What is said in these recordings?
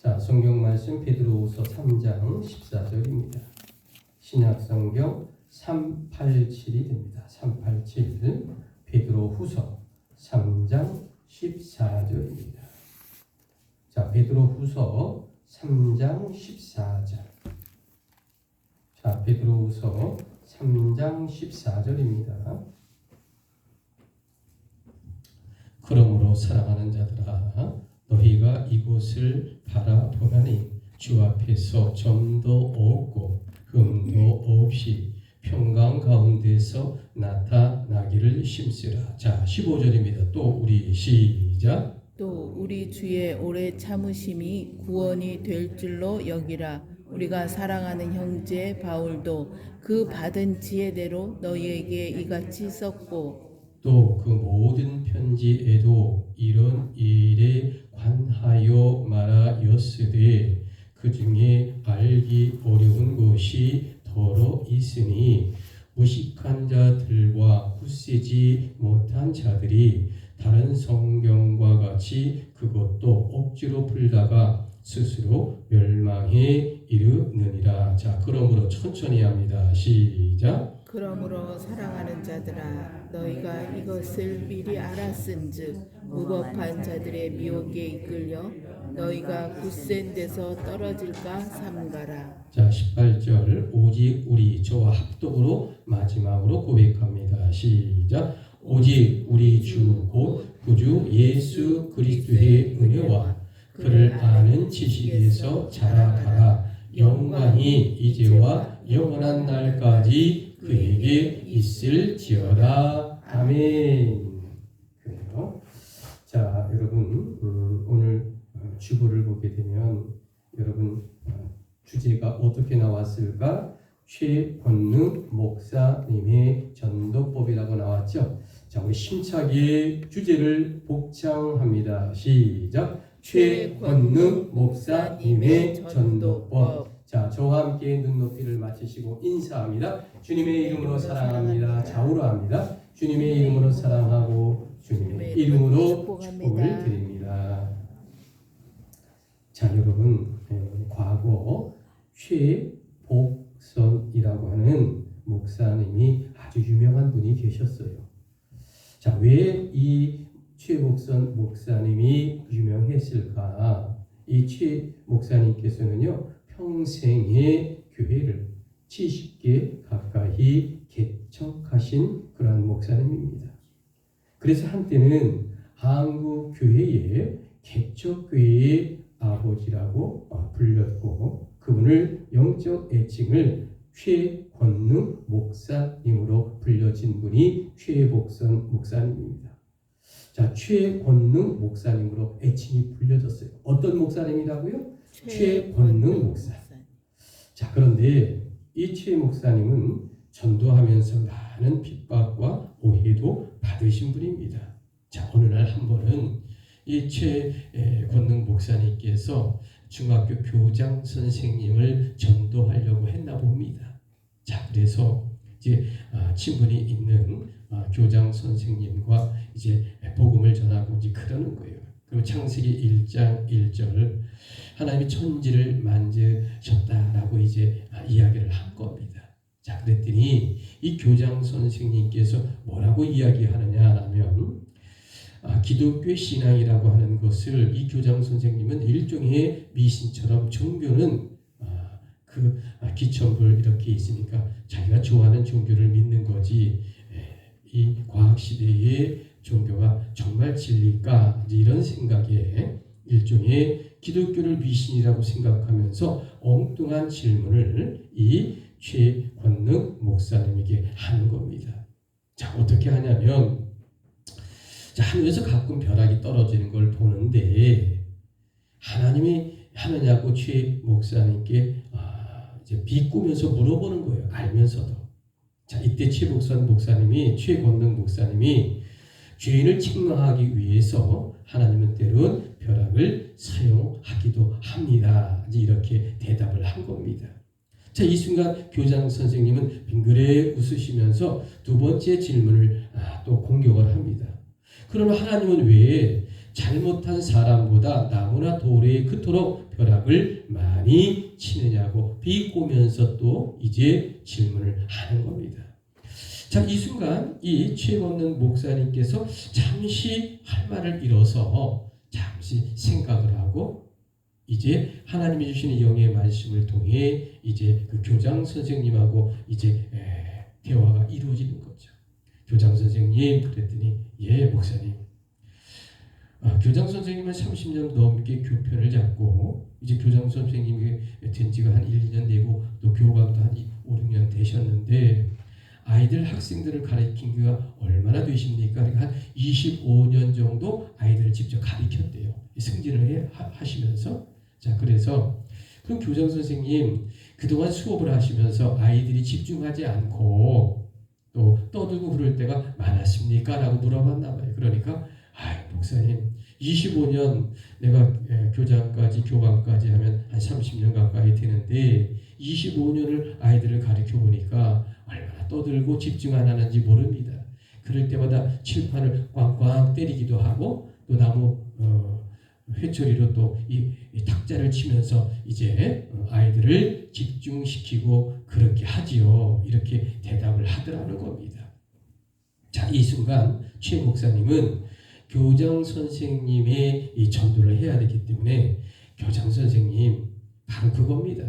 자, 성경 말씀 베드로후서 3장 14절입니다. 신약 성경 387이 됩니다. 387 베드로후서 3장 14절입니다. 자, 베드로후서 3장 14절. 자, 베드로후서 3장 14절입니다. 그러므로 사랑하는 자들아, 너희가 이곳을 바라보나니 주 앞에서 점도 없고 흠도 없이 평강 가운데서 나타나기를 힘쓰라. 자, 15절입니다. 또 우리 시작. 또 우리 주의 오래 참으심이 구원이 될 줄로 여기라. 우리가 사랑하는 형제 바울도 그 받은 지혜대로 너희에게 이같이 썼고 또 그 모든 편지에도 이런 일에 관하여 말하였으되 그 중에 알기 어려운 것이 더러 있으니 무식한 자들과 굳세지 못한 자들이 다른 성경과 같이 그것도 억지로 풀다가 스스로 멸망에 이르느니라. 자, 그러므로 천천히 합니다. 시작. 그러므로 사랑하는 자들아, 너희가 이것을 미리 알았은즉 무법한 자들의 미혹에 이끌려 너희가 굳센 데서 떨어질까 삼가라. 자, 18절. 오직 우리 저와 합독으로 마지막으로 고백합니다. 시작. 오직 우리 주 곧 구주 예수 그리스도의 은혜와 그를 아는 지식에서 자라가라. 영광이 이제와 영원한 날까지 그에게 있을지어다. 아멘. 그래요. 자, 여러분, 오늘 주보를 보게 되면 여러분 주제가 어떻게 나왔을까? 최권능 목사님의 전도법이라고 나왔죠. 자, 우리 심차게 주제를 복창합니다. 시작. 최권능 목사님의 전도법. 자, 저와 함께 눈높이를 맞추시고 인사합니다. 주님의 이름으로 사랑합니다. 좌우로 합니다. 주님의 이름으로 사랑하고 주님의 이름으로 축복을 드립니다. 자, 여러분, 과거 최복선이라고 하는 목사님이 아주 유명한 분이 계셨어요. 자, 왜 이 최복선 목사님이 유명했을까? 이 최 목사님께서는요, 평생의 교회를 70개 가까이 개척하신 그런 목사님입니다. 그래서 한때는 한국 교회의 개척교회의 아버지라고 불렸고, 그분을 영적 애칭을 최권능 목사님으로 불려진 분이 최복선 목사님입니다. 자, 최권능 목사님으로 애칭이 불려졌어요. 어떤 목사님이라고요? 최권능 목사. 자, 그런데 이 최 목사님은 전도하면서 많은 핍박과 오해도 받으신 분입니다. 자, 어느 날 한 번은 이 최권능 목사님께서 중학교 교장 선생님을 전도하려고 했나 봅니다. 자, 그래서 이제 친분이 있는 교장 선생님과 이제 복음을 전하고 이제 그러는 거예요. 그럼 창세기 1장 1절 하나님이 천지를 만드셨다라고 이제 이야기를 한 겁니다. 자, 그랬더니 이 교장 선생님께서 뭐라고 이야기하느냐 하면 기독교 신앙이라고 하는 것을 이 교장 선생님은 일종의 미신처럼 종교는 기천불 이렇게 있으니까 자기가 좋아하는 종교를 믿는 거지 이 과학시대의 종교가 정말 진리일까? 이런 생각에 일종의 기독교를 미신이라고 생각하면서 엉뚱한 질문을 이 최권능 목사님에게 하는 겁니다. 자, 어떻게 하냐면, 자, 하늘에서 가끔 벼락이 떨어지는 걸 보는데 하나님이 하느냐고 최 목사님께 이제 비꼬면서 물어보는 거예요. 알면서도. 자, 이때 최복선 목사님이, 최권능 목사님이 죄인을 책망하기 위해서 하나님은 때론 벼락을 사용하기도 합니다. 이제 이렇게 대답을 한 겁니다. 자, 이 순간 교장 선생님은 빙그레 웃으시면서 두 번째 질문을 또 공격을 합니다. 그러면 하나님은 왜 잘못한 사람보다 나무나 돌에 그토록 벼락을 많이 치느냐고 비꼬면서 또 이제 질문을 하는 겁니다. 자, 이 순간 이 최건능 목사님께서 잠시 할 말을 잃어서 잠시 생각을 하고 이제 하나님이 주시는 영의 말씀을 통해 이제 그 교장 선생님하고 이제 대화가 이루어지는 거죠. 교장 선생님 그랬더니 예 목사님. 교장 선생님은 30년 넘게 교편을 잡고 이제 교장 선생님이 된 지가 한 1, 2년 되고 또 교감도 한 5, 6년 되셨는데 아이들 학생들을 가르친 지가 얼마나 되십니까? 그러니까 한 25년 정도 아이들을 직접 가르쳤대요. 승진을 하시면서. 자, 그래서 그럼 교장 선생님 그동안 수업을 하시면서 아이들이 집중하지 않고 또 떠들고 그럴 때가 많았습니까? 라고 물어봤나 봐요. 그러니까 목사님 25년 내가 교장까지 교감까지 하면 한 30년 가까이 되는데 25년을 아이들을 가르쳐 보니까 얼마나 떠들고 집중 안 하는지 모릅니다. 그럴 때마다 칠판을 꽝꽝 때리기도 하고 또 나무 회초리로 또 이 탁자를 치면서 이제 아이들을 집중시키고 그렇게 하지요. 이렇게 대답을 하더라는 겁니다. 자, 이 순간 최 목사님은 교장 선생님의 이 전도를 해야 되기 때문에 교장 선생님 바로 그겁니다.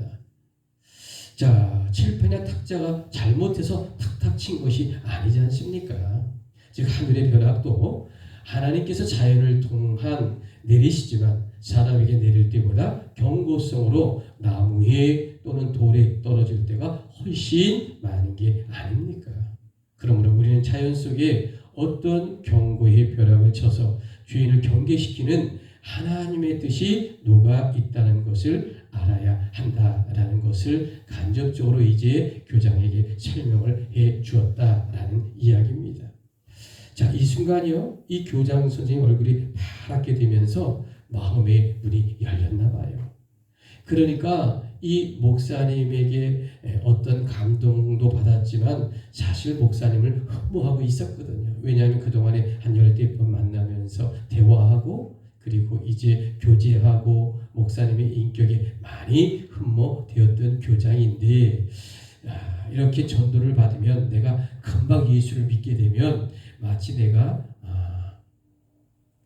자, 칠판이나 탁자가 잘못해서 탁탁 친 것이 아니지 않습니까? 즉 하늘의 벼락도 하나님께서 자연을 통한 내리시지만 사람에게 내릴 때보다 경고성으로 나무에 또는 돌에 떨어질 때가 훨씬 많은 게 아닙니까? 그러므로 우리는 자연 속에 어떤 경고의 벼락을 쳐서 죄인을 경계시키는 하나님의 뜻이 녹아 있다는 것을 알아야 한다라는 것을 간접적으로 이제 교장에게 설명을 해 주었다라는 이야기입니다. 자, 이 순간이요, 이 교장 선생님 얼굴이 파랗게 되면서 마음의 문이 열렸나 봐요. 그러니까 이 목사님에게 어떤 감동도 받았지만 사실 목사님을 흠모하고 있었거든요. 왜냐하면 그동안에 한 10번 만나면서 대화하고 그리고 이제 교제하고 목사님의 인격에 많이 흠모되었던 교장인데 이렇게 전도를 받으면 내가 금방 예수를 믿게 되면 마치 내가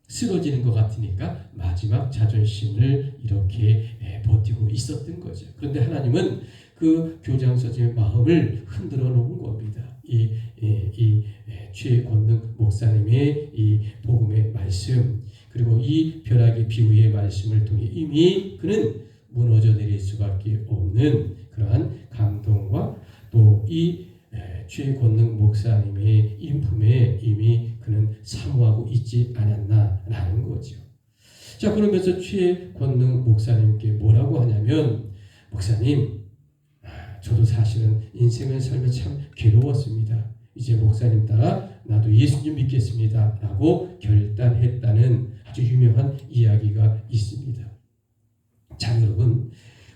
쓰러지는 것 같으니까 마지막 자존심을 이렇게 버티고 있었던 거죠. 그런데 하나님은 그 교장 선생님의 마음을 흔들어 놓은 겁니다. 이 최건능 목사님의 이 복음의 말씀 그리고 이 벼락의 비유의 말씀을 통해 이미 그는 무너져 내릴 수밖에 없는 그러한 감동과 또 이 최건능 목사님의 인품에 이미 그는 사모하고 있지 않았나라는 거죠. 자, 그러면서 최건능 목사님께 뭐라고 하냐면 목사님, 저도 사실은 인생을 살며 참 괴로웠습니다. 이제 목사님 따라 나도 예수님 믿겠습니다 라고 결단했다는 아주 유명한 이야기가 있습니다. 자, 여러분,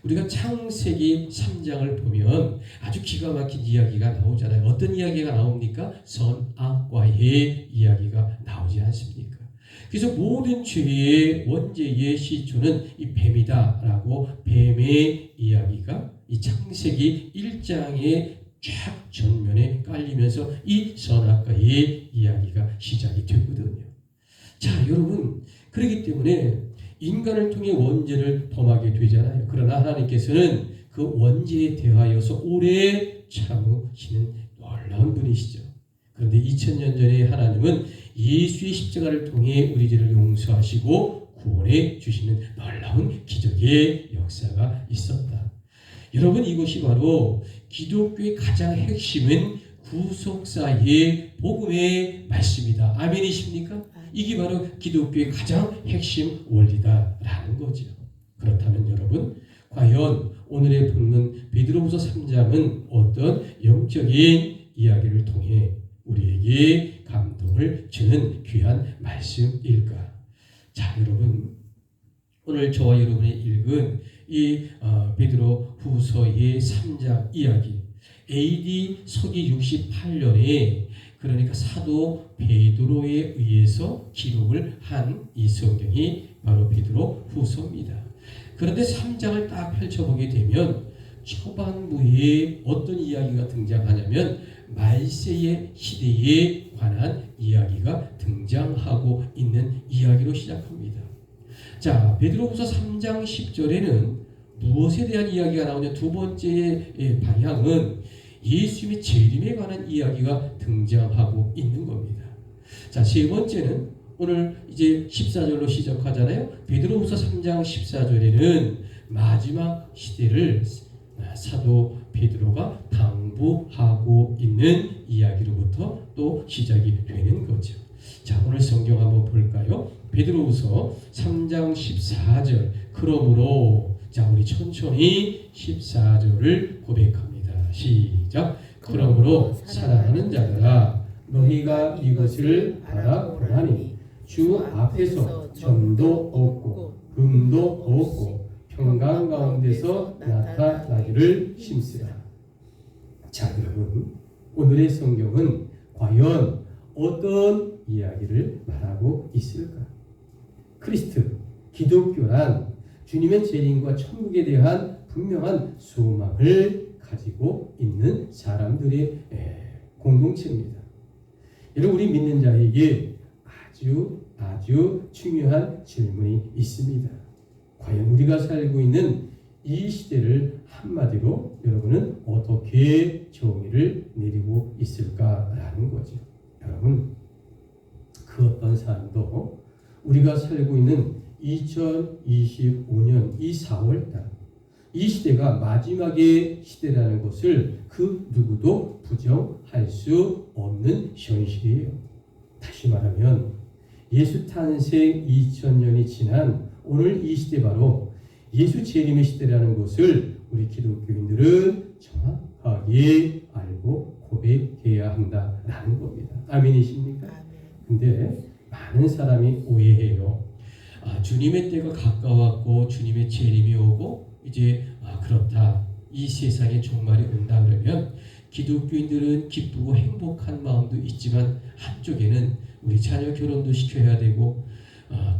우리가 창세기 3장을 보면 아주 기가 막힌 이야기가 나오잖아요. 어떤 이야기가 나옵니까? 선악과의 이야기가 나오지 않습니까? 그래서 모든 죄의 원죄의 시초는 이 뱀이다라고 뱀의 이야기가 이 창세기 1장의 쫙 전면에 깔리면서 이 선악과의 이야기가 시작이 되거든요. 자, 여러분, 그렇기 때문에 인간을 통해 원죄를 범하게 되잖아요. 그러나 하나님께서는 그 원죄에 대하여서 오래 참으시는 놀라운 분이시죠. 그런데 2000년 전에 하나님은 예수의 십자가를 통해 우리 죄를 용서하시고 구원해 주시는 놀라운 기적의 역사가 있었다. 여러분, 이것이 바로 기독교의 가장 핵심은 구속사의 복음의 말씀이다. 아멘이십니까? 이게 바로 기독교의 가장 핵심 원리다라는 거죠. 그렇다면 여러분, 과연 오늘의 본문 베드로후서 3장은 어떤 영적인 이야기를 통해 우리에게 감동을 주는 귀한 말씀일까? 자, 여러분, 오늘 저와 여러분이 읽은 이 베드로후서의 3장 이야기, AD 서기 68년에 그러니까 사도 베드로에 의해서 기록을 한 이 성경이 바로 베드로후서입니다. 그런데 3장을 딱 펼쳐보게 되면 초반부에 어떤 이야기가 등장하냐면 말세의 시대에 관한 이야기가 등장하고 있는 이야기로 시작합니다. 자, 베드로후서 3장 10절에는 무엇에 대한 이야기가 나오냐? 두 번째 방향은 예수님의 재림에 관한 이야기가 등장하고 있는 겁니다. 자, 세 번째는 오늘 이제 14절로 시작하잖아요. 베드로후서 3장 14절에는 마지막 시대를 사도 베드로가 당부하고 있는 이야기로부터 또 시작이 되는 거죠. 자, 오늘 성경 한번 볼까요? 베드로후서 3장 14절. 그러므로, 자, 우리 천천히 14절을 고백합니다. 시작. 그러므로 사랑하는 자들아, 너희가 이것을 바라보나니 주 앞에서 점도 없고 금도 없고 평강 가운데서 나타나기를 힘쓰라. 자, 여러분, 오늘의 성경은 과연 어떤 이야기를 말하고 있을까? 크리스트, 기독교란 주님의 재림과 천국에 대한 분명한 소망을 가지고 있는 사람들의 공동체입니다. 여러분, 우리 믿는 자에게 아주 중요한 질문이 있습니다. 과연 우리가 살고 있는 이 시대를 한마디로 여러분은 어떻게 정의를 내리고 있을까라는 거죠. 여러분, 그 어떤 사람도 우리가 살고 있는 2025년 이 4월달, 이 시대가 마지막의 시대라는 것을 그 누구도 부정할 수 없는 현실이에요. 다시 말하면 예수 탄생 2000년이 지난 오늘 이 시대, 바로 예수 재림의 시대라는 것을 우리 기독교인들은 정확하게 알고 고백해야 한다라는 겁니다. 아멘이십니까? 근데 많은 사람이 오해해요. 주님의 때가 가까웠고 주님의 재림이 오고 이제 그렇다, 이 세상에 종말이 온다 그러면 기독교인들은 기쁘고 행복한 마음도 있지만 한쪽에는 우리 자녀 결혼도 시켜야 되고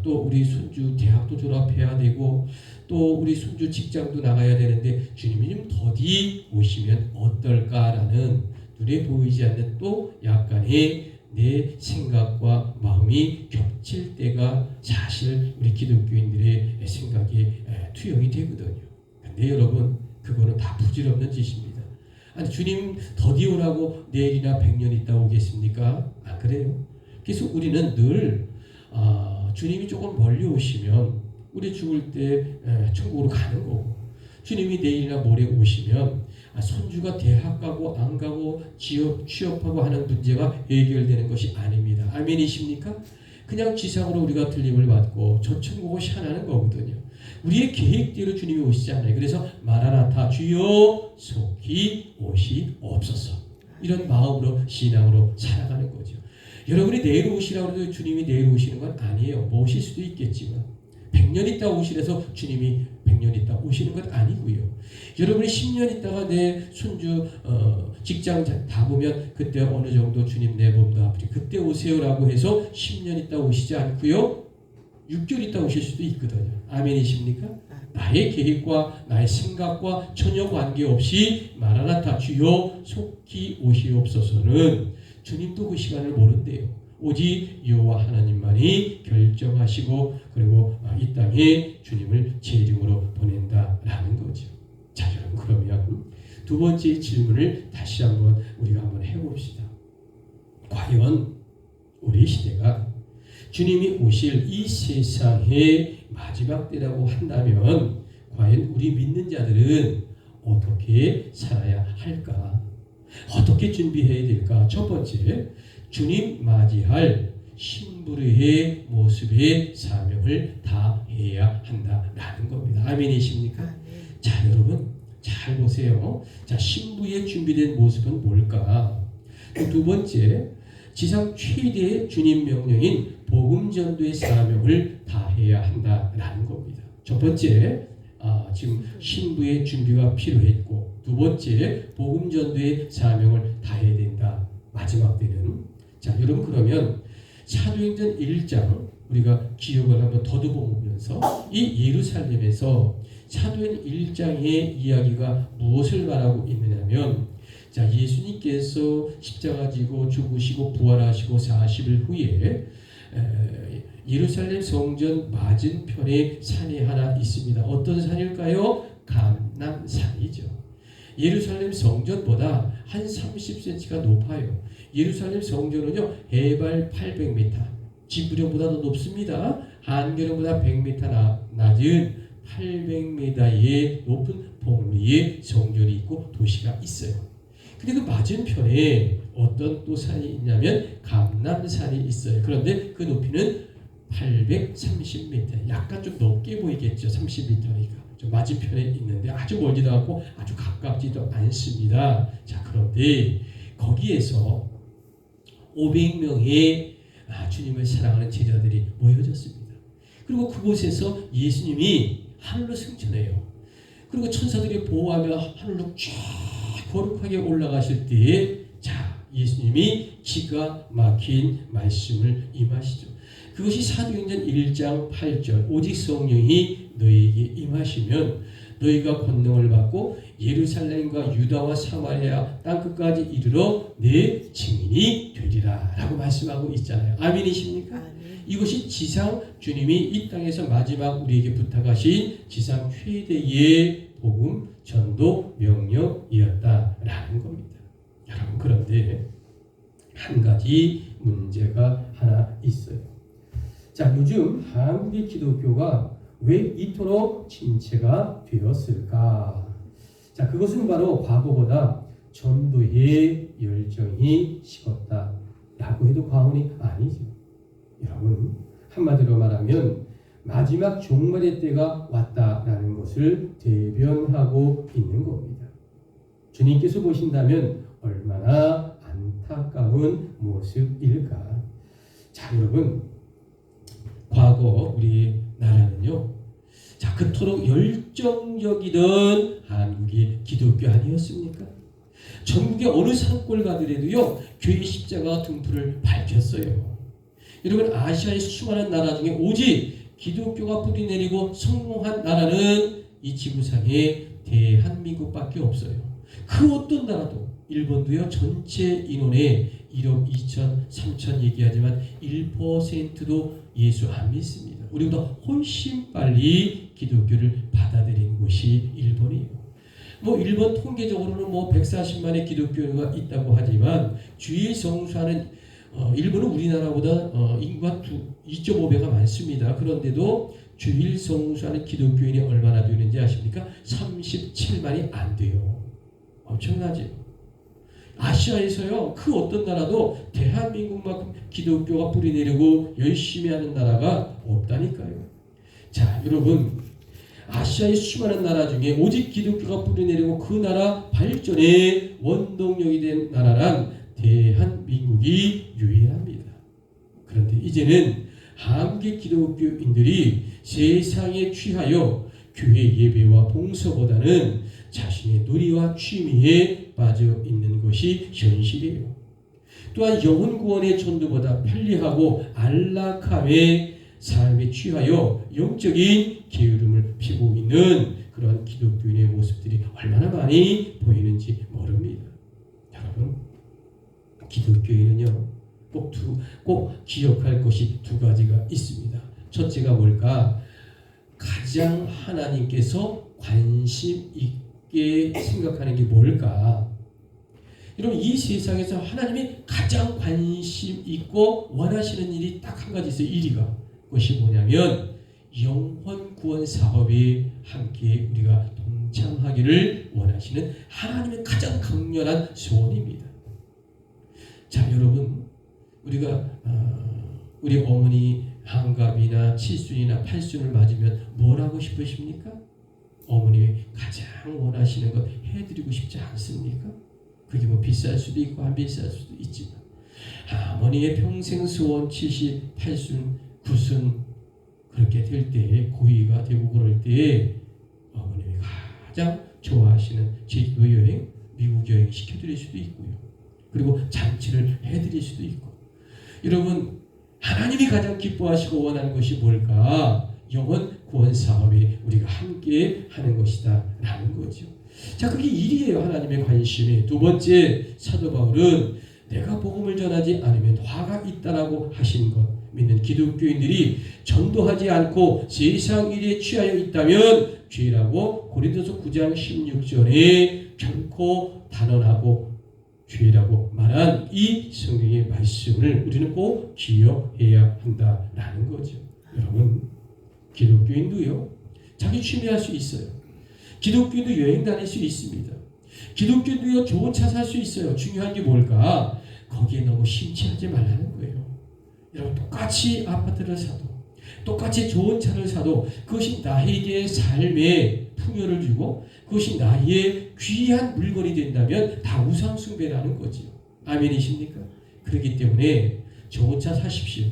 또 우리 손주 대학도 졸업해야 되고 또 우리 손주 직장도 나가야 되는데 주님이 좀 더디 오시면 어떨까라는 눈에 보이지 않는 또 약간의 내 생각과 마음이 겹칠 때가 사실 우리 기독교인들의 생각에 투영이 되거든요. 근데 여러분, 그거는 다 부질없는 짓입니다. 아니, 주님 더디 오라고 내일이나 100년 있다 오겠습니까? 안 그래요. 그래서 우리는 늘 주님이 조금 멀리 오시면 우리 죽을 때 천국으로 가는 거고, 주님이 내일이나 모레 오시면 손주가 대학 가고 안 가고 취업하고 하는 문제가 해결되는 것이 아닙니다. 아멘이십니까? 그냥 지상으로 우리가 들림을 받고 저 천국을 향하는 거거든요. 우리의 계획대로 주님이 오시지 않아요. 그래서 마라나타, 주여 속히 오시옵소서, 이런 마음으로 신앙으로 살아가는 거죠. 여러분이 내일 오시라고 해도 주님이 내일 오시는 건 아니에요. 뭐 오실 수도 있겠지만 100년 있다 오시래서 주님이 100년 있다 오시는 건 아니고요. 여러분이 10년 있다가 내 손주 직장 다 보면 그때 어느 정도 주님 내 몸도 아프지 그때 오세요라고 해서 10년 있다 오시지 않고요. 6개월 있다 오실 수도 있거든요. 아멘이십니까? 나의 계획과 나의 생각과 전혀 관계없이 마라나타, 주여 속히 오시옵소서는 주님도 그 시간을 모른대요. 오직 여호와 하나님만이 결정하시고 그리고 이 땅에 주님을 재림으로 보낸다라는 거죠. 자, 여러분, 그러면 두 번째 질문을 다시 한번 우리가 한번 해봅시다. 과연 우리 시대가 주님이 오실 이 세상의 마지막 때라고 한다면 과연 우리 믿는 자들은 어떻게 살아야 할까? 어떻게 준비해야 될까? 첫 번째, 주님 맞이할 신부의 모습의 사명을 다해야 한다라는 겁니다. 아멘이십니까? 자, 여러분 잘 보세요. 자, 신부의 준비된 모습은 뭘까? 두 번째, 지상 최대의 주님 명령인 복음 전도의 사명을 다해야 한다라는 겁니다. 첫 번째, 지금 신부의 준비가 필요했고, 두 번째, 복음 전도의 사명을 다해야 된다. 마지막 때는, 자, 여러분, 그러면 사도행전 1장 우리가 기억을 한번 더듬어보면서 이 예루살렘에서 사도행 1장의 이야기가 무엇을 말하고 있느냐면, 자, 예수님께서 십자가 지고 죽으시고 부활하시고 40일 후에 예루살렘 성전 맞은편에 산이 하나 있습니다. 어떤 산일까요? 감람산이죠. 예루살렘 성전보다 한 30cm가 높아요. 예루살렘 성전은요, 해발 800m, 지부령보다 더 높습니다. 한겨름보다 100m 낮은 800m의 높은 봉우리에 성전이 있고 도시가 있어요. 근데 그 맞은편에 어떤 또 산이 있냐면 감람산이 있어요. 그런데 그 높이는 830m, 약간 좀 높게 보이겠죠. 30m니까. 좀 맞은편에 있는데 아주 멀지도 않고 아주 가깝지도 않습니다. 자, 그런데 거기에서 500명의 주님을 사랑하는 제자들이 모여졌습니다. 그리고 그곳에서 예수님이 하늘로 승천해요. 그리고 천사들이 보호하며 하늘로 쫙 거룩하게 올라가실 때에, 자, 예수님이 기가 막힌 말씀을 임하시죠. 그것이 사도행전 1장 8절, 오직 성령이 너희에게 임하시면 너희가 권능을 받고 예루살렘과 유다와 사마리아 땅끝까지 이르러 내 증인이 되리라 라고 말씀하고 있잖아요. 아멘이십니까? 아멘. 이것이 지상 주님이 이 땅에서 마지막 우리에게 부탁하신 지상 최대의 복음 전도 명령이었다라는 겁니다. 여러분, 그런데 한 가지 문제가 하나 있어요. 자, 요즘 한국의 기독교가 왜 이토록 침체가 되었을까? 자, 그것은 바로 과거보다 전도의 열정이 식었다라고 해도 과언이 아니죠. 여러분, 한마디로 말하면 마지막 종말의 때가 왔다라는 것을 대변하고 있는 겁니다. 주님께서 보신다면 얼마나 안타까운 모습일까? 자, 여러분, 과거 우리 나라는요, 자, 그토록 열정적이던 한국이 기독교 아니었습니까? 전국의 어느 산골 가더라도요, 교회 십자가 등불을 밝혔어요. 여러분, 아시아의 수많은 나라 중에 오직 기독교가 뿌리 내리고 성공한 나라는 이 지구상에 대한민국밖에 없어요. 그 어떤 나라도, 일본도요, 전체 인원의 1억 2천, 3천 얘기하지만 1%도 예수 안 믿습니다. 우리보다 훨씬 빨리 기독교를 받아들인 곳이 일본이에요. 일본 통계적으로는 140만의 기독교가 있다고 하지만 주일 성수하는 일본은 우리나라보다 인구가 2.5배가 많습니다. 그런데도 주일 성수하는 기독교인이 얼마나 되는지 아십니까? 37만이 안 돼요. 엄청나죠? 아시아에서요, 그 어떤 나라도 대한민국만큼 기독교가 뿌리내리고 열심히 하는 나라가 없다니까요. 자, 여러분, 아시아의 수많은 나라 중에 오직 기독교가 뿌리내리고 그 나라 발전의 원동력이 된 나라란 대한민국이 유일합니다. 그런데 이제는 한국의 기독교인들이 세상에 취하여 교회 예배와 봉사보다는 자신의 놀이와 취미에 빠져 있는 것이 현실이에요. 또한 영혼 구원의 전도보다 편리하고 안락함의 삶에 취하여 영적인 게으름을 피고 있는 그런 기독교인의 모습들이 얼마나 많이 보이는지 모릅니다. 여러분, 기독교인은요, 꼭 기억할 것이 두 가지가 있습니다. 첫째가 뭘까? 가장 하나님께서 관심 있게 생각하는 게 뭘까? 여러분, 이 세상에서 하나님이 가장 관심 있고 원하시는 일이 딱 한 가지 있어요. 1위가. 그것이 뭐냐면 영혼 구원 사업에 함께 우리가 동참하기를 원하시는 하나님의 가장 강렬한 소원입니다. 자, 여러분, 우리가 우리 어머니 한갑이나 칠순이나 팔순을 맞으면 뭘 하고 싶으십니까? 어머님이 가장 원하시는 것 해드리고 싶지 않습니까? 그게 비쌀 수도 있고 안 비쌀 수도 있지만, 어머니의 평생 소원 78순, 9순 그렇게 될 때, 고위가 되고 그럴 때 어머님이 가장 좋아하시는 제주도 여행, 미국 여행 시켜드릴 수도 있고요. 그리고 잔치를 해드릴 수도 있고. 여러분, 하나님이 가장 기뻐하시고 원하는 것이 뭘까? 영혼 구원 사업에 우리가 함께 하는 것이다 라는 거죠. 자, 그게 일이에요. 하나님의 관심이. 두 번째, 사도 바울은 내가 복음을 전하지 않으면 화가 있다라고 하신 것. 믿는 기독교인들이 전도하지 않고 세상 일에 취하여 있다면 죄라고 고린도서 9장 16절에 결코 단언하고 죄라고 말한 이 성경의 말씀을 우리는 꼭 기억해야 한다라는 거죠. 여러분, 기독교인도요, 자기 취미할 수 있어요. 기독교인도 여행 다닐 수 있습니다. 기독교인도요, 좋은 차 살 수 있어요. 중요한 게 뭘까? 거기에 너무 심취하지 말라는 거예요. 여러분, 똑같이 아파트를 사도, 똑같이 좋은 차를 사도 그것이 나에게 삶의 풍요를 주고 그것이 나의 귀한 물건이 된다면 다 우상 숭배라는 거지요. 아멘이십니까? 그렇기 때문에 좋은 차 사십시오.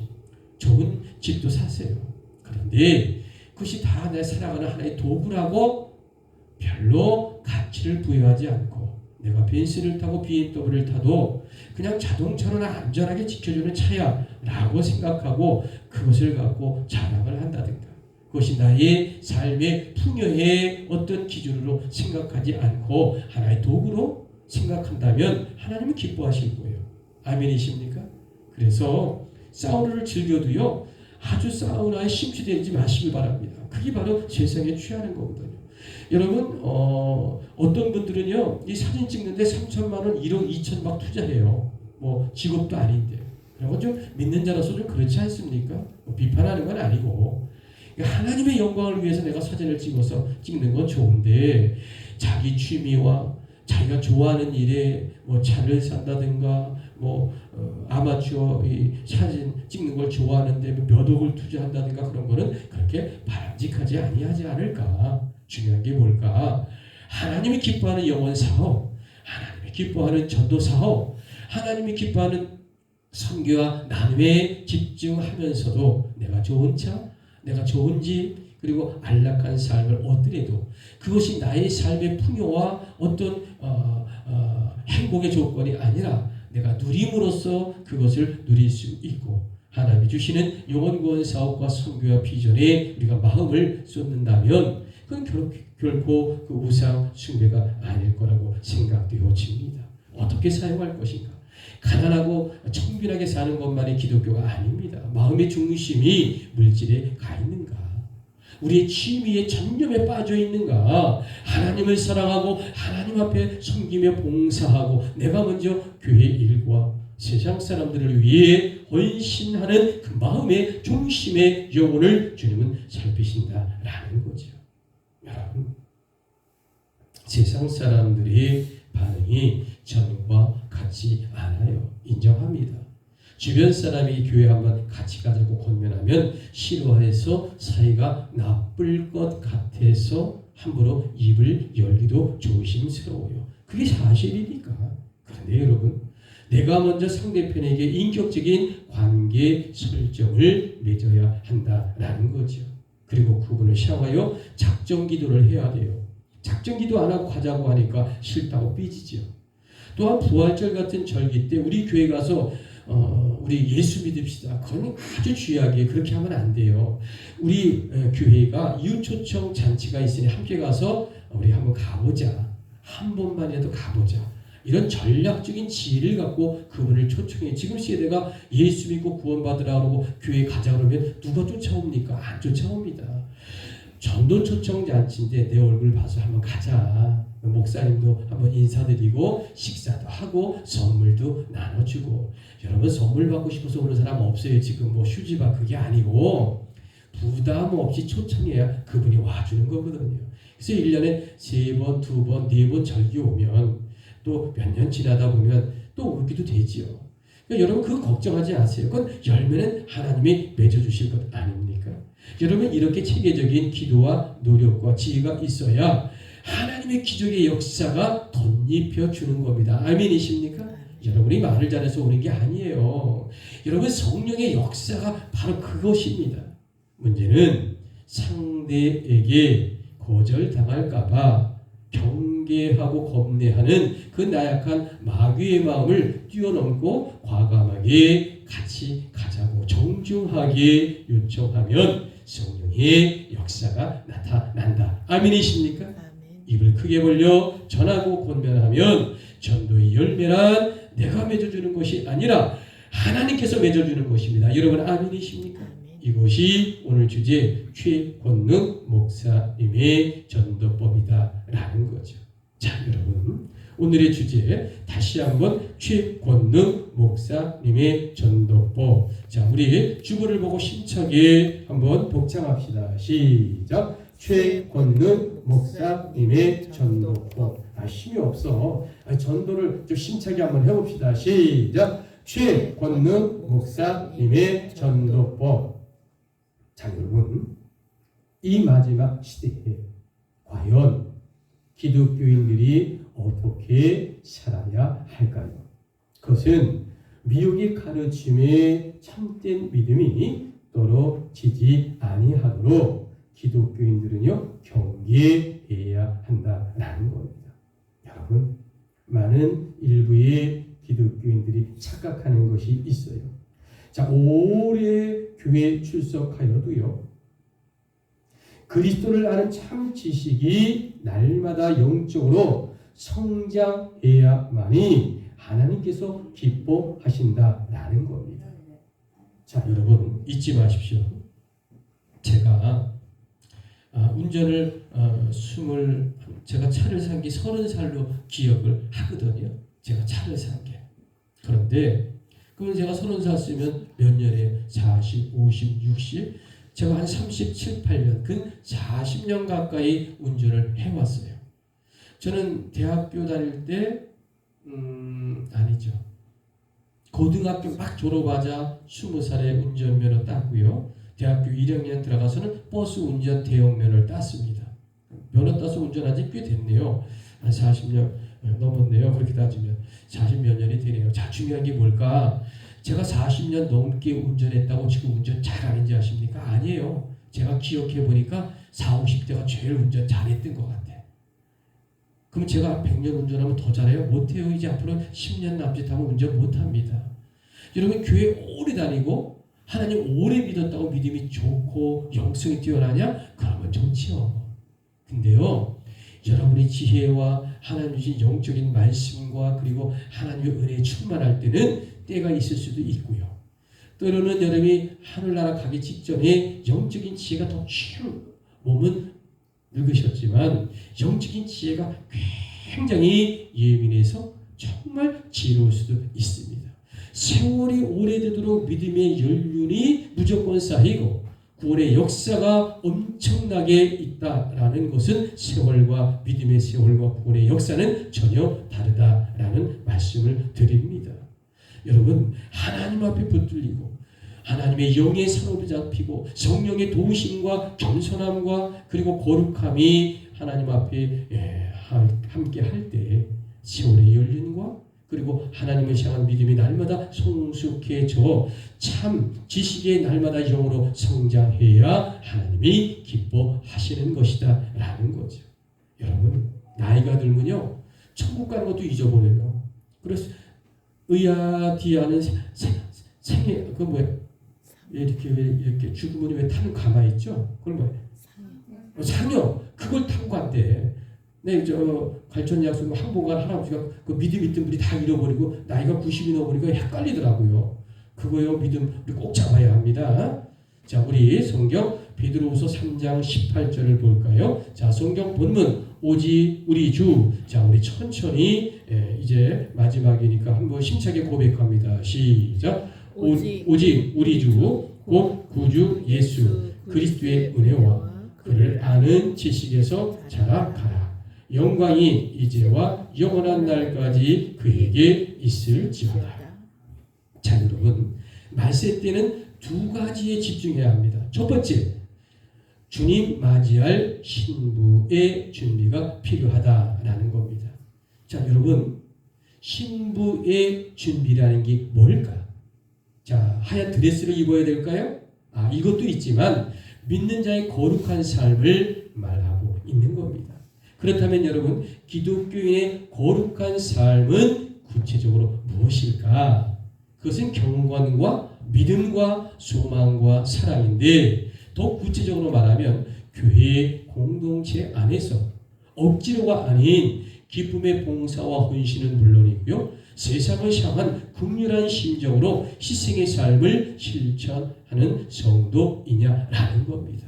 좋은 집도 사세요. 그런데 그것이 다 내 살아가는 하나의 도구라고 별로 가치를 부여하지 않고 내가 벤츠를 타고 BMW를 타도 그냥 자동차로나 안전하게 지켜주는 차야 라고 생각하고 그것을 갖고 자랑을 한다든가 그것이 나의 삶의 풍요의 어떤 기준으로 생각하지 않고 하나의 도구로 생각한다면 하나님은 기뻐하실 거예요. 아멘이십니까? 그래서 사우나를 즐겨도요, 아주 사우나에 심취되지 마시기 바랍니다. 그게 바로 세상에 취하는 거거든요. 여러분, 어떤 분들은요, 이 사진 찍는데 3천만 원, 1억 2천 막 투자해요. 뭐 직업도 아닌데. 그런 건 좀 믿는 자로서 좀 그렇지 않습니까? 뭐 비판하는 건 아니고. 하나님의 영광을 위해서 내가 사진을 찍어서 찍는 건 좋은데 자기 취미와 자기가 좋아하는 일에 뭐 차를 산다든가 뭐 아마추어 이 사진 찍는 걸 좋아하는데 몇 억을 투자한다든가 그런 거는 그렇게 바람직하지 아니하지 않을까. 중요한 게 뭘까? 하나님이 기뻐하는 영원 사업, 하나님이 기뻐하는 전도 사업, 하나님이 기뻐하는 선교와 나눔에 집중하면서도 내가 좋은 차, 내가 좋은 집, 그리고 안락한 삶을 얻더라도 그것이 나의 삶의 풍요와 어떤 행복의 조건이 아니라 내가 누림으로써 그것을 누릴 수 있고 하나님이 주시는 영혼구원 사업과 선교와 비전에 우리가 마음을 쏟는다면 그건 결코 그 우상 숭배가 아닐 거라고 생각되어집니다. 어떻게 사용할 것인가? 가난하고 청빈하게 사는 것만이 기독교가 아닙니다. 마음의 중심이 물질에 가 있는가? 우리의 취미에 전념에 빠져 있는가? 하나님을 사랑하고 하나님 앞에 섬기며 봉사하고 내가 먼저 교회 일과 세상 사람들을 위해 헌신하는 그 마음의 중심의 영혼을 주님은 살피신다라는 거죠. 여러분, 세상 사람들의 반응이 저와 같지 않아요. 인정합니다. 주변 사람이 교회 한번 같이 가자고 권면하면 싫어해서 사이가 나쁠 것 같아서 함부로 입을 열기도 조심스러워요. 그게 사실이니까. 그런데 여러분, 내가 먼저 상대편에게 인격적인 관계 설정을 맺어야 한다라는 거죠. 그리고 그분을 향하여 작정 기도를 해야 돼요. 작정 기도 안 하고 가자고 하니까 싫다고 삐지죠. 또한 부활절 같은 절기 때 우리 교회 가서 우리 예수 믿읍시다. 그건 아주 주의하게 그렇게 하면 안 돼요. 우리 교회가 이웃초청 잔치가 있으니 함께 가서 우리 한번 가보자. 한 번만이라도 가보자. 이런 전략적인 지혜를 갖고 그분을 초청해. 지금 시대가 예수 믿고 구원받으라 그러고 교회 가자 그러면 누가 쫓아옵니까? 안 쫓아옵니다. 전도 초청 잔치인데 내 얼굴 봐서 한번 가자. 목사님도 한번 인사드리고 식사도 하고 선물도 나눠주고. 여러분, 선물 받고 싶어서 오는 사람 없어요. 지금 뭐 휴지바 그게 아니고 부담 없이 초청해야 그분이 와주는 거거든요. 그래서 1년에 3번, 2번, 4번 절기 오면 또 몇 년 지나다 보면 또 오기도 되지요. 그러니까 여러분, 그거 걱정하지 않으세요. 그건 열매는 하나님이 맺어주실 것 아닙니까? 여러분, 이렇게 체계적인 기도와 노력과 지혜가 있어야 하나님의 기적의 역사가 덧입혀 주는 겁니다. 아멘이십니까? 여러분이 말을 잘해서 오는 게 아니에요. 여러분, 성령의 역사가 바로 그것입니다. 문제는 상대에게 거절당할까봐 경계하고 겁내하는 그 나약한 마귀의 마음을 뛰어넘고 과감하게 같이 가자고 정중하게 요청하면 성령의 역사가 나타난다. 아멘이십니까? 아멘. 입을 크게 벌려 전하고 권면하면 전도의 열매란 내가 맺어주는 것이 아니라 하나님께서 맺어주는 것입니다. 여러분 아멘이십니까? 아멘. 이것이 오늘 주제 최권능 목사님의 전도법이다라는 거죠. 자, 여러분 오늘의 주제 다시 한번 최권능 목사님의 전도법. 자, 우리 주보를 보고 힘차게 한번 복창합시다. 시작. 최권능 목사님의 전도법. 힘이 없어. 전도를 좀 힘차게 한번 해봅시다. 시작. 최권능 목사님의 전도법. 자, 여러분 이 마지막 시대에 과연 기독교인들이 어떻게 살아야 할까요? 그것은 미혹의 가르침에 참된 믿음이 떨어지지 아니하도록 기독교인들은요 경계해야 한다라는 겁니다. 여러분 많은 일부의 기독교인들이 착각하는 것이 있어요. 자, 오래 교회 출석하여도요 그리스도를 아는 참 지식이 날마다 영적으로 성장해야만이 하나님께서 기뻐하신다라는 겁니다. 자, 여러분 잊지 마십시오. 제가 운전을 제가 차를 산 게 30살로 기억을 하거든요. 제가 차를 산 게. 그런데 그러면 제가 30살 쓰면 몇 년에 40, 50, 60 제가 한 37, 8년 근 40년 가까이 운전을 해왔어요. 저는 대학교 다닐 때 아니죠. 고등학교 막 졸업하자 20살에 운전면허 땄고요. 대학교 1학년 들어가서는 버스 운전 대형면허를 땄습니다. 면허 따서 운전한 지 꽤 됐네요. 한 40년 넘었네요. 그렇게 따지면 40몇 년이 되네요. 자, 중요한 게 뭘까? 제가 40년 넘게 운전했다고 지금 운전 잘하는지 아십니까? 아니에요. 제가 기억해보니까 40, 50대가 제일 운전 잘했던 것 같아. 그럼 제가 100년 운전하면 더 잘해요? 못해요. 이제 앞으로 10년 남짓하면 운전 못합니다. 여러분 교회 오래 다니고 하나님 오래 믿었다고 믿음이 좋고 영성이 뛰어나냐? 그러면 좋지요. 근데요 여러분의 지혜와 하나님 주신 영적인 말씀과 그리고 하나님의 은혜에 충만할 때는 때가 있을 수도 있고요. 때로는 여러분이 하늘나라 가기 직전에 영적인 지혜가 더 몸은 늙으셨지만 영적인 지혜가 굉장히 예민해서 정말 지혜로울 수도 있습니다. 세월이 오래되도록 믿음의 연륜이 무조건 쌓이고 구원의 역사가 엄청나게 있다라는 것은 세월과 믿음의 세월과 구원의 역사는 전혀 다르다라는 말씀을 드립니다. 여러분 하나님 앞에 붙들리고 하나님의 영의 산업에 잡히고 성령의 도우심과 겸손함과 그리고 거룩함이 하나님 앞에 함께 할 때 세월의 연륜과 그리고 하나님을 향한 믿음이 날마다 성숙해져 참 지식의 날마다 영으로 성장해야 하나님이 기뻐하시는 것이다 라는 거죠. 여러분 나이가 들면요 천국 가는 것도 잊어버려요. 그래서 의아디아는 생애 그 뭐야 이렇게 죽으면 왜 타는 가마 있죠? 그건 뭐예요? 상여. 그걸 타고 간대. 네, 갈천 약속 항복한 할아버지가 그 믿음 있던 분이 다 잃어버리고 나이가 90이 넘어버리고 헷갈리더라고요. 그거요 믿음 우리 꼭 잡아야 합니다. 자, 우리 성경 베드로후서 3장 18절을 볼까요? 자, 성경 본문 오직 우리 주. 자, 우리 천천히 이제 마지막이니까 한번 힘차게 고백합니다. 시작. 오직 우리 주 곧 구주 예수 그리스도의 은혜와 그를 아는 지식에서 자라가라. 영광이 이제와 영원한 날까지 그에게 있을지어다. 자, 여러분 말세 때는 두 가지에 집중해야 합니다. 첫 번째, 주님 맞이할 신부의 준비가 필요하다라는 겁니다. 자, 여러분 신부의 준비라는 게 뭘까? 자, 하얀 드레스를 입어야 될까요? 이것도 있지만 믿는 자의 거룩한 삶을 말하고 있는 겁니다. 그렇다면 여러분 기독교인의 거룩한 삶은 구체적으로 무엇일까? 그것은 경건과 믿음과 소망과 사랑인데 또 더 구체적으로 말하면 교회 공동체 안에서 억지로가 아닌 기쁨의 봉사와 헌신은 물론이고요. 세상을 향한 긍휼한 심정으로 희생의 삶을 실천하는 성도이냐라는 겁니다.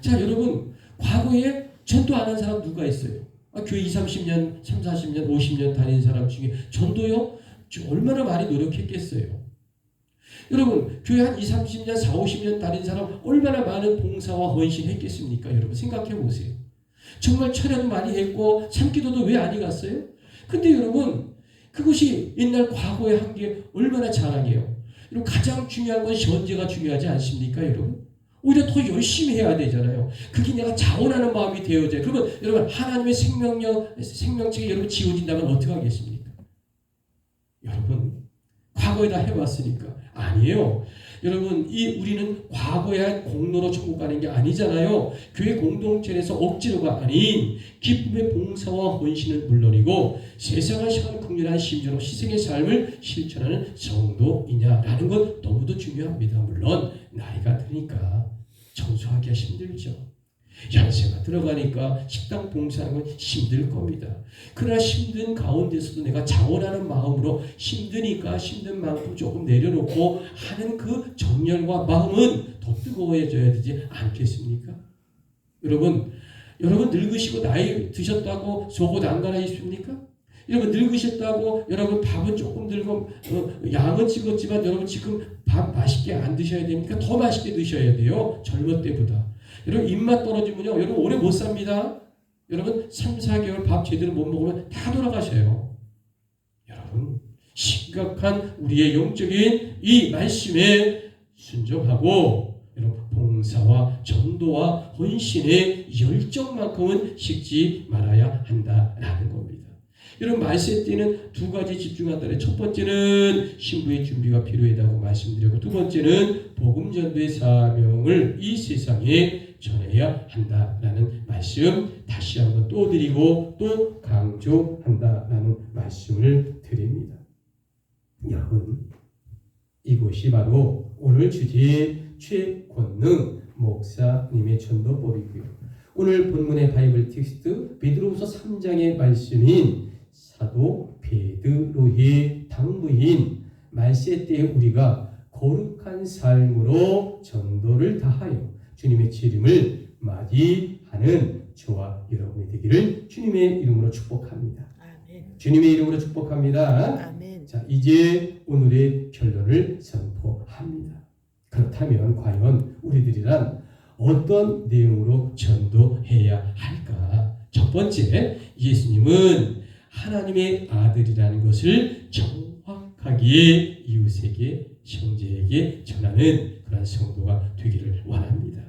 자, 여러분, 과거에 전도 안 한 사람 누가 있어요? 교회 20, 30년, 30, 40년, 50년 다닌 사람 중에 전도요? 얼마나 많이 노력했겠어요? 여러분, 교회 한 20, 30년, 40, 50년 다닌 사람 얼마나 많은 봉사와 헌신했겠습니까? 여러분 생각해 보세요. 정말 철야도 많이 했고 참기도도 왜 안 해갔어요? 근데 여러분, 그것이 옛날 과거에 한 게 얼마나 자랑이에요. 여러분, 가장 중요한 건 현재가 중요하지 않습니까, 여러분? 오히려 더 열심히 해야 되잖아요. 그게 내가 자원하는 마음이 되어져요. 그러면 여러분, 하나님의 생명책이 여러분 지워진다면 어떻게 하겠습니까? 여러분, 과거에 다 해봤으니까. 아니에요. 여러분, 우리는 과거에 한 공로로 천국 가는 게 아니잖아요. 교회 공동체에서 억지로가 아닌 기쁨의 봉사와 헌신은 물론이고 세상을 향한 긍휼한 심정으로 희생의 삶을 실천하는 성도이냐라는 건 너무도 중요합니다. 물론 나이가 드니까 청소하기가 힘들죠. 연세가 들어가니까 식당 봉사하는 건 힘들 겁니다. 그러나 힘든 가운데서도 내가 자원하는 마음으로 힘드니까 힘든 만큼 조금 내려놓고 하는 그 정열과 마음은 더 뜨거워져야 되지 않겠습니까? 여러분 늙으시고 나이 드셨다고 속옷 안 갈아입습니까? 여러분 늙으셨다고 여러분 밥은 조금 들고 양은 찍었지만 여러분 지금 밥 맛있게 안 드셔야 됩니까? 더 맛있게 드셔야 돼요. 젊을 때보다. 여러분 입맛 떨어지면요. 여러분 오래 못 삽니다. 여러분 3, 4개월 밥 제대로 못 먹으면 다 돌아가셔요. 여러분 심각한 우리의 영적인 이 말씀에 순종하고 여러분 봉사와 전도와 헌신의 열정만큼은 식지 말아야 한다라는 겁니다. 여러분 말세 때는 두 가지 집중한다. 첫 번째는 신부의 준비가 필요하다고 말씀드렸고 두 번째는 복음 전도의 사명을 이 세상에 전해야 한다라는 말씀 다시 한번 또 드리고 또 강조한다라는 말씀을 드립니다. 여러분 이곳이 바로 오늘 주제의 최권능 목사님의 전도법이고요. 오늘 본문의 바이블 텍스트 베드로후서 3장의 말씀인 사도 베드로의 당부인 말세 때에 우리가 거룩한 삶으로 전도를 다하여 주님의 재림을 맞이하는 저와 여러분이 되기를 주님의 이름으로 축복합니다. 아멘. 주님의 이름으로 축복합니다. 아멘. 자, 이제 오늘의 결론을 선포합니다. 그렇다면 과연 우리들이란 어떤 내용으로 전도해야 할까? 첫 번째, 예수님은 하나님의 아들이라는 것을 정확하게 이웃에게, 형제에게 전하는 그런 성도가 되기를 원합니다.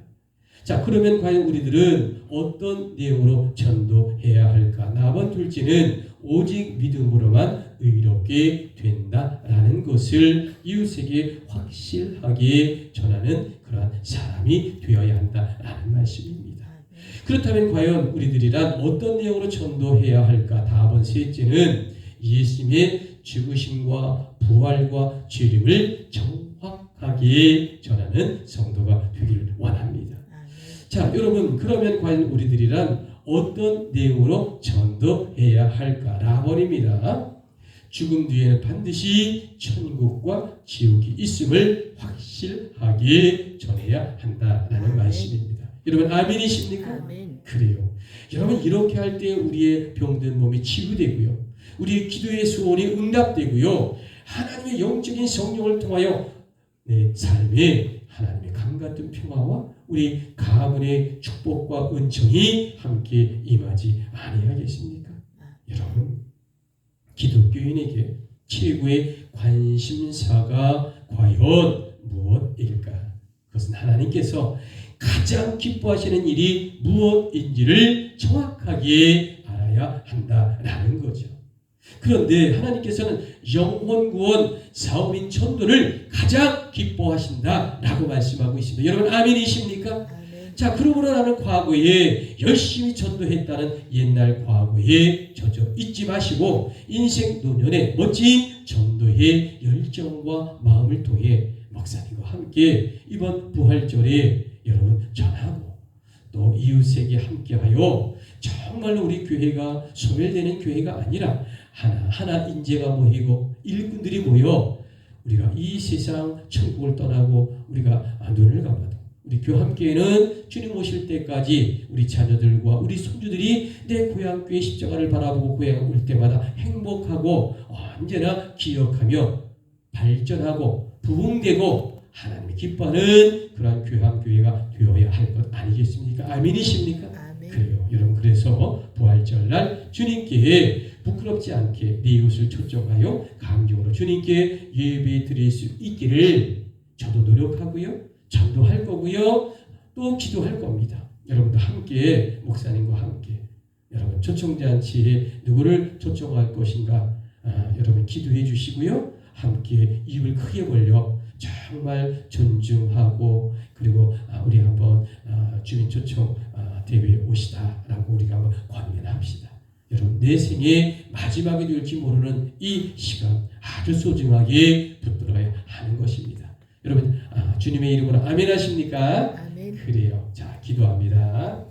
자, 그러면 과연 우리들은 어떤 내용으로 전도해야 할까? 나번 둘째는 오직 믿음으로만 의롭게 된다라는 것을 이웃에게 확실하게 전하는 그러한 사람이 되어야 한다라는 말씀입니다. 그렇다면 과연 우리들이란 어떤 내용으로 전도해야 할까? 다번 셋째는 예수님의 죽으심과 부활과 재림을 정확하게 전하는 성도가 되기를 원합니다. 자, 여러분 그러면 과연 우리들이란 어떤 내용으로 전도해야 할까? 라본입니다. 죽음 뒤에는 반드시 천국과 지옥이 있음을 확실하게 전해야 한다라는 말씀입니다. 여러분 아멘이십니까? 아멘. 그래요. 여러분 이렇게 할 때 우리의 병든 몸이 치유되고요. 우리의 기도의 소원이 응답되고요. 하나님의 영적인 성령을 통하여 내 삶에 하나님의 감같은 평화와 우리 가문의 축복과 은총이 함께 임하지 아니하겠습니까? 여러분 기독교인에게 최고의 관심사가 과연 무엇일까? 그것은 하나님께서 가장 기뻐하시는 일이 무엇인지를 정확하게 알아야 한다라는 거죠. 그런데 하나님께서는 영혼 구원, 사업인 전도를 가장 기뻐하신다라고 말씀하고 있습니다. 여러분 아멘이십니까? 아멘. 자, 그러므로 나는 과거에 열심히 전도했다는 옛날 과거에 젖어 잊지 마시고 인생 노년에 멋진 전도의 열정과 마음을 통해 목사님과 함께 이번 부활절에 여러분 전하고 또 이웃에게 함께하여 정말로 우리 교회가 소멸되는 교회가 아니라 하나하나 인재가 모이고 일꾼들이 모여 우리가 이 세상 천국을 떠나고 우리가 눈을 감아도 우리 교함교회는 주님 오실 때까지 우리 자녀들과 우리 손주들이 내 고향교회 십자가를 바라보고 고향 올 때마다 행복하고 언제나 기억하며 발전하고 부흥되고 하나님이 기뻐하는 그러한 교함교회가 되어야 할 것 아니겠습니까? 아멘이십니까? 아멘. 그래요. 여러분 그래서 부활절날 주님께 부끄럽지 않게 네 이웃을 초청하여 감격으로 주님께 예배 드릴 수 있기를 저도 노력하고요. 전도할 거고요. 또 기도할 겁니다. 여러분도 함께 목사님과 함께 여러분 초청잔치에 누구를 초청할 것인가 여러분 기도해 주시고요. 함께 입을 크게 벌려 정말 존중하고 그리고 우리 한번 주민 초청 대회에 오시다라고 우리가 한번 권면합시다. 여러분 내 생의 마지막이 될지 모르는 이 시간 아주 소중하게 붙들어야 하는 것입니다. 여러분 주님의 이름으로 아멘 하십니까? 아멘. 그래요. 자 기도합니다.